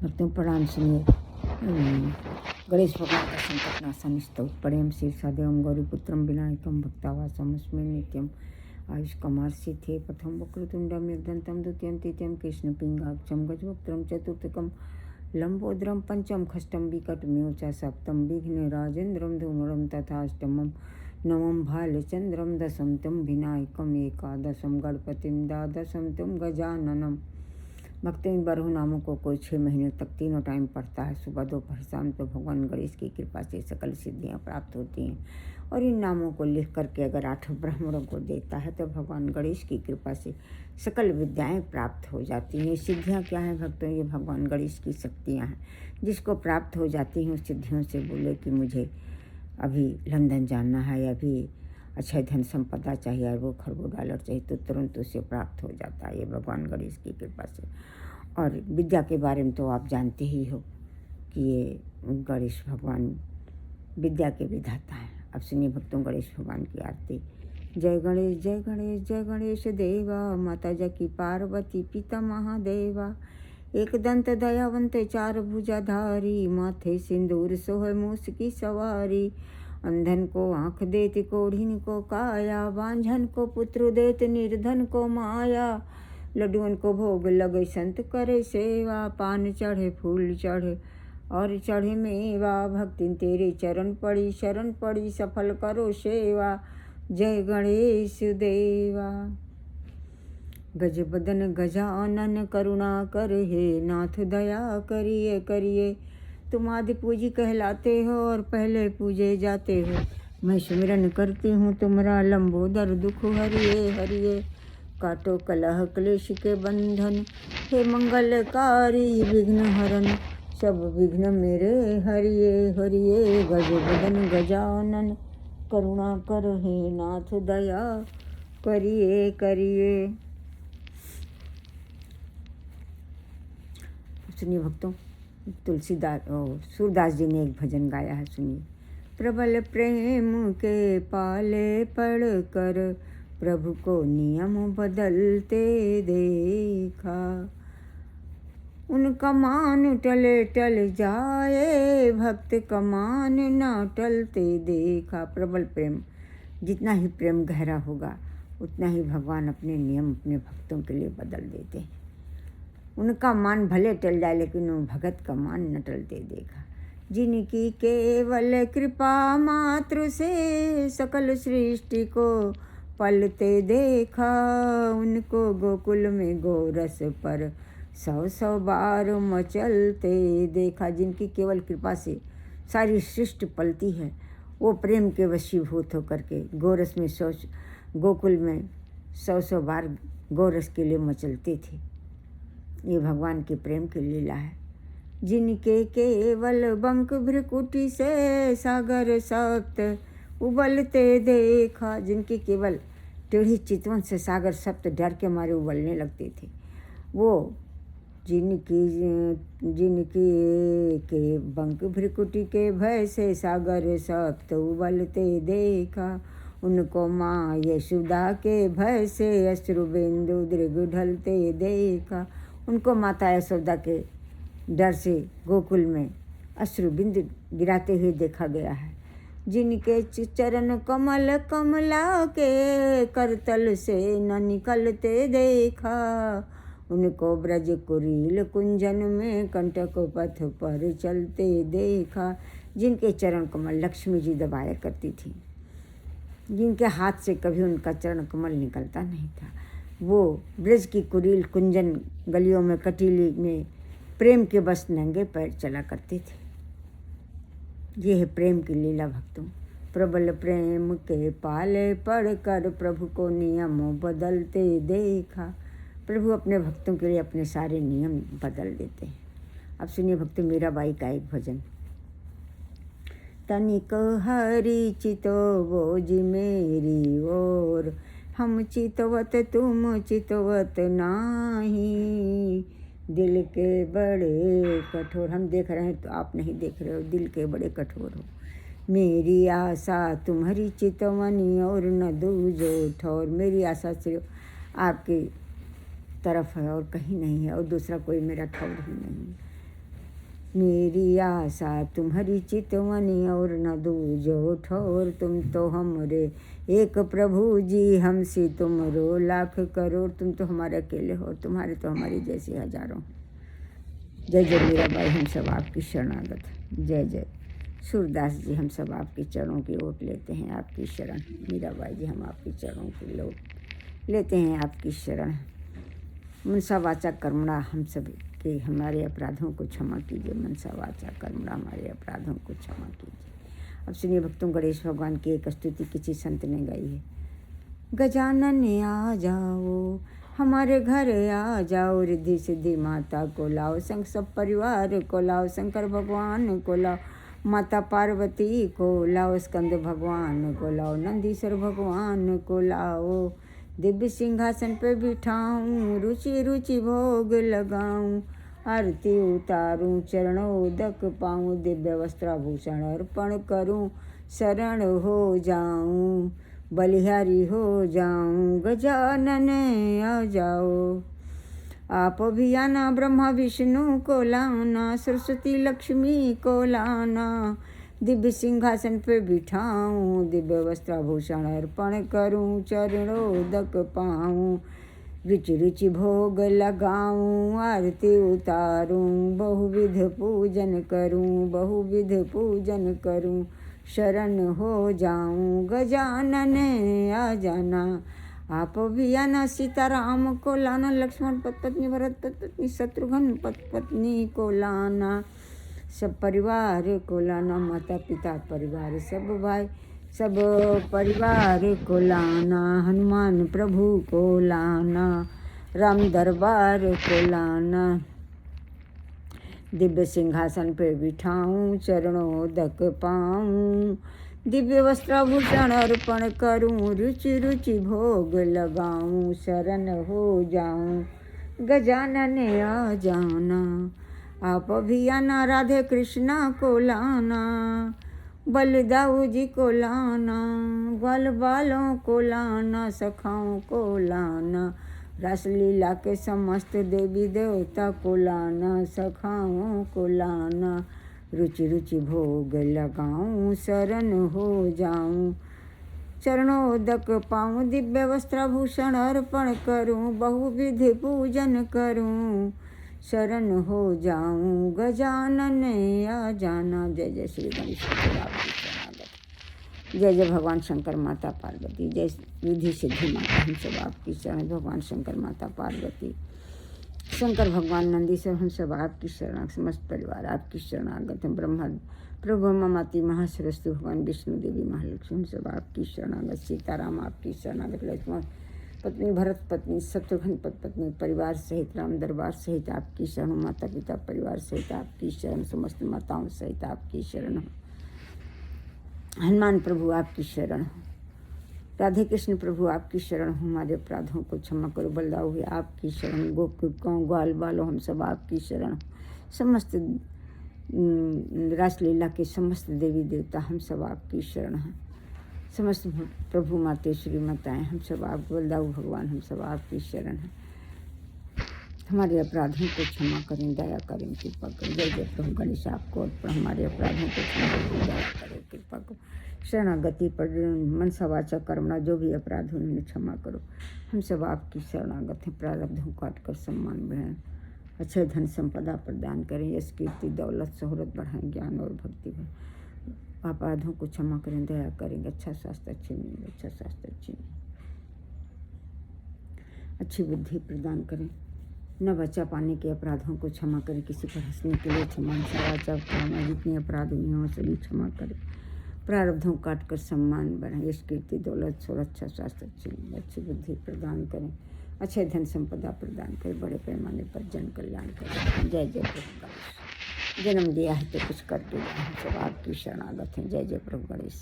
भक्तों प्रणाम। सुनिए गणेश भगवान का संकटनाशन स्तोत्रम शीर्षादेवं गौरीपुत्रम विनायकं भक्तावासम अस्मै नित्यम आयुष्कमार्षिथे प्रथम वक्रतुंडम एकदंतं द्वितीयं तृतीयं कृष्णपिंगाक्षं गजवक्त्रं चतुर्थकं लंबोदरं पंचम खष्टं विकटमेव च सप्तम विघ्नराजेन्द्रं धूम्रं तथाष्टमं नवम भालचंद्रम दशम तं विनायकम् एकादशं गणपतिं द्वादशं तं गजाननम। भक्तों इन 12 नामों को कोई 6 महीने तक तीनों टाइम पढ़ता है, सुबह दोपहर शाम, तो भगवान गणेश की कृपा से सकल सिद्धियां प्राप्त होती हैं। और इन नामों को लिख करके अगर 8 ब्राह्मणों को देता है तो भगवान गणेश की कृपा से सकल विद्याएं प्राप्त हो जाती हैं। सिद्धियां क्या हैं भक्तों? ये भगवान गणेश की शक्तियाँ हैं। जिसको प्राप्त हो जाती हैं उस सिद्धियों से बोले कि मुझे अभी लंदन जाना है, अभी अच्छा धन संपदा चाहिए, अरबों खरबों डॉलर चाहिए, तो तुरंत उसे प्राप्त हो जाता है, ये भगवान गणेश की कृपा से। और विद्या के बारे में तो आप जानते ही हो कि ये गणेश भगवान विद्या के विधाता हैं। अब सुनिए भक्तों गणेश भगवान की आरती। जय गणेश जय गणेश जय गणेश देवा, माता जकी पार्वती पिता महादेवा, एक दंत दयावंत चार भुजाधारी, माथे सिंदूर सोह मूस की सवारी, अंधन को आँख देत कोढ़िन को काया, बांझन को पुत्र देत निर्धन को माया, लड्डुअन को भोग लगे संत करे सेवा, पान चढ़े फूल चढ़े और चढ़े मेवा, भक्तिन तेरे चरण पड़ी शरण पड़ी, सफल करो सेवा, जय गणेश देवा। गज बदन गजानन करुणा कर, हे नाथ दया करिए करिए, तुम आदि पूजी कहलाते हो और पहले पूजे जाते हो। मैं सुमिरन करती हूँ तुम्हारा, लंबोदर दुख हरिए हरिए, काटो कलह क्लेश के बंधन, हे मंगलकारी विघ्न हरन, सब विघ्न मेरे हरिए हरिए। गज बदन गजानन करुणा कर, हे नाथ दया करिए करिए। सुनिए भक्तों, तुलसीदास सूरदास जी ने एक भजन गाया है, सुनिए। प्रबल प्रेम के पाले पढ़ कर, प्रभु को नियम बदलते देखा, उनका मान टले टल जाए, भक्त का मान न टलते देखा। प्रबल प्रेम, जितना ही प्रेम गहरा होगा उतना ही भगवान अपने नियम अपने भक्तों के लिए बदल देते हैं। उनका मान भले टल जाए लेकिन उन भगत का मान न टलते देखा। जिनकी केवल कृपा मात्र से सकल सृष्टि को पलते देखा, उनको गोकुल में गोरस पर 100 बार मचलते देखा। जिनकी केवल कृपा से सारी सृष्टि पलती है, वो प्रेम के वशीभूत होकर के गोरस में गोकुल में 100 बार गोरस के लिए मचलते थे। ये भगवान के प्रेम की लीला है। जिनके केवल बंक भ्रकुटी से सागर सप्त उबलते देखा, जिनके केवल टेढ़ी चितवन से सागर सप्त डर के मारे उबलने लगते थे, वो जिनकी के बंक भ्रकुटी के भय से सागर सप्त उबलते देखा, उनको माँ यशोदा के भय से अश्रु बिंदु दृग ढलते देखा। उनको माता यशोदा के डर से गोकुल में अश्रु बिंदु गिराते हुए देखा गया है। जिनके चरण कमल कमला के करतल से न निकलते देखा, उनको ब्रज कुरील कुंजन में कंटक पथ पर चलते देखा। जिनके चरण कमल लक्ष्मी जी दबाया करती थी, जिनके हाथ से कभी उनका चरण कमल निकलता नहीं था, वो ब्रज की कुरील कुंजन गलियों में कटीली में प्रेम के बस नंगे पैर चला करते थे। ये है प्रेम की लीला भक्तों। प्रबल प्रेम के पाले पढ़ कर, प्रभु को नियम बदलते देखा। प्रभु अपने भक्तों के लिए अपने सारे नियम बदल देते हैं। अब सुनिए भक्तों मीराबाई का एक भजन। तनिक हरि चितो वो जी मेरी ओर, हम चितवत तुम चितवत नाही, दिल के बड़े कठोर। हम देख रहे हैं तो आप नहीं देख रहे हो, दिल के बड़े कठोर हो। मेरी आशा तुम्हारी चितवनी और न दूजो ठौर। मेरी आशा सिर्फ आपकी तरफ है और कहीं नहीं है, और दूसरा कोई मेरा ठौर ही नहीं है। मेरी आशा तुम्हारी चितवनी और न दूजो ठोर। तुम तो हमरे एक प्रभु जी, हमसे तुमरो लाख करोड़। तुम तो हमारे अकेले हो, तुम्हारे तो हमारी जैसे हजारों। जय जय मीराबाई, हम सब आपकी शरणागत। जय जय सूरदास जी, हम सब आपके चरणों की ओट लेते हैं आपकी शरण। मीराबाई जी, हम आपके चरणों की लोट लेते हैं आपकी शरण। मनसा वाचा कर्मणा हम सब के हमारे अपराधों को क्षमा कीजिए। मनसा वाचा कर्मणा हमारे अपराधों को क्षमा कीजिए। अब सुनिए भक्तों, गणेश भगवान की एक स्तुति किसी संत ने गाई है। गजानन आ जाओ, हमारे घर आ जाओ, रिद्धि सिद्धि माता को लाओ, संग सब परिवार को लाओ, शंकर भगवान को लाओ, माता पार्वती को लाओ, स्कंद भगवान को लाओ, नंदीश्वर भगवान को लाओ। दिव्य सिंहासन पे बिठाऊं, रुचि रुचि भोग लगाऊं, आरती उतारूं, चरणोदक पाऊं, दिव्य वस्त्राभूषण अर्पण करूं, शरण हो जाऊं, बलिहारी हो जाऊं। गजानन आ जाओ, आप भी आना, ब्रह्मा विष्णु को लाना, सरस्वती लक्ष्मी को लाना, दिव्य सिंहासन पे बिठाऊं, दिव्य वस्त्राभूषण अर्पण करूं, चरणोदक पाऊं, रुचि रुचि भोग लगाऊं, आरती उतारूं, बहुविध पूजन करूं, बहुविध पूजन करूं, शरण हो जाऊं। गजानन आ जाना, आप भी आना, सीताराम को लाना, लक्ष्मण पत्नी, भरत पत्नी, शत्रुघ्न पत्नी को लाना, सब परिवार को लाना, माता पिता परिवार सब भाई सब परिवार को लाना, हनुमान प्रभु को लाना, राम दरबार को लाना, दिव्य सिंहासन पे बिठाऊं, चरणोदक पाऊं, दिव्य वस्त्राभूषण अर्पण करूं, रुचि रुचि भोग लगाऊं, शरण हो जाऊं। गजानन आ जाना, आप भी आना, राधे कृष्णा को लाना, बलदाऊ जी को लाना, ग्वाल बालों को लाना, सखाओं को लाना, रासलीला के समस्त देवी देवता को लाना, सखाओं को लाना, रुचि रुचि भोग लगाऊं, शरण हो जाऊं, चरणोदक पाऊं, दिव्य वस्त्राभूषण अर्पण करूं, बहुविध पूजन करूं, शरण हो जाऊं। गजानन आ जाना। जय जय श्री गणेश शरणागत। जय जय भगवान शंकर माता पार्वती, जय रिद्धि सिद्धि माता, हम सब आपकी शरण। भगवान शंकर माता पार्वती, शंकर भगवान नंदीश्वर, हम सब आपकी शरण, समस्त परिवार आपकी शरणागत हैं। ब्रह्मा प्रभु माती महासरस्वती, भगवान विष्णु देवी महालक्ष्मी, हम सब आपकी शरणागत। सीताराम आपकी शरणागत, लक्ष्मण पत्नी, भरत पत्नी, शत्रुघ्न पत्नी, परिवार सहित, राम दरबार सहित आपकी शरण, माता पिता परिवार सहित आपकी शरण, समस्त माताओं सहित आपकी शरण, हनुमान प्रभु आपकी शरण, राधे कृष्ण प्रभु आपकी शरण, हमारे अपराधों को क्षमा करो, बलदाऊ है आपकी शरण, गोपिकाओं ग्वाल बालों हम सब आपकी शरण, समस्त रासलीला के समस्त देवी देवता हम सब आपकी शरण हैं, समस्त प्रभु माते श्री माताएं हम सब आप, बलदाऊ भगवान हम सब आपकी शरण हैं। हमारे अपराधों को क्षमा करें, दया करें, कृपा करें। जय जय प्रभु गणेश आपको और हमारे अपराधों को क्षमा करें, दया करें, कृपा करो। शरणागति पर मनसा वाचा कर्मणा जो भी अपराध उन्हें क्षमा करो। हम सब आपकी शरणागत हैं। प्रारब्धों काट कर सम्मान बढ़ाएं, अच्छे धन संपदा प्रदान करें, यश कीर्ति दौलत शोहरत बढ़ाएं, ज्ञान और भक्ति बढ़ाएं। अपराधों को क्षमा करें, दया करेंगे, अच्छा स्वास्थ्य अच्छी नींद, अच्छा स्वास्थ्य अच्छी नींद, अच्छी बुद्धि प्रदान करें, न बचा पाने के अपराधों को क्षमा करें, किसी पर हंसने के लिए क्षमा, वाचा प्राणा जितने अपराध हुए हों सभी क्षमा करें, प्रारब्धों काट कर सम्मान बढ़ाएं, यश कीर्ति दौलत शोहरत अच्छा स्वास्थ्य अच्छी नींद, अच्छी बुद्धि प्रदान करें, अच्छे धन संपदा प्रदान करें, बड़े पैमाने पर जन कल्याण करें। जय जय प्रभु गणेश। जन्म दिया है तो कुछ करके सब आपकी शरणागत हैं। जय जय प्रभु गणेश।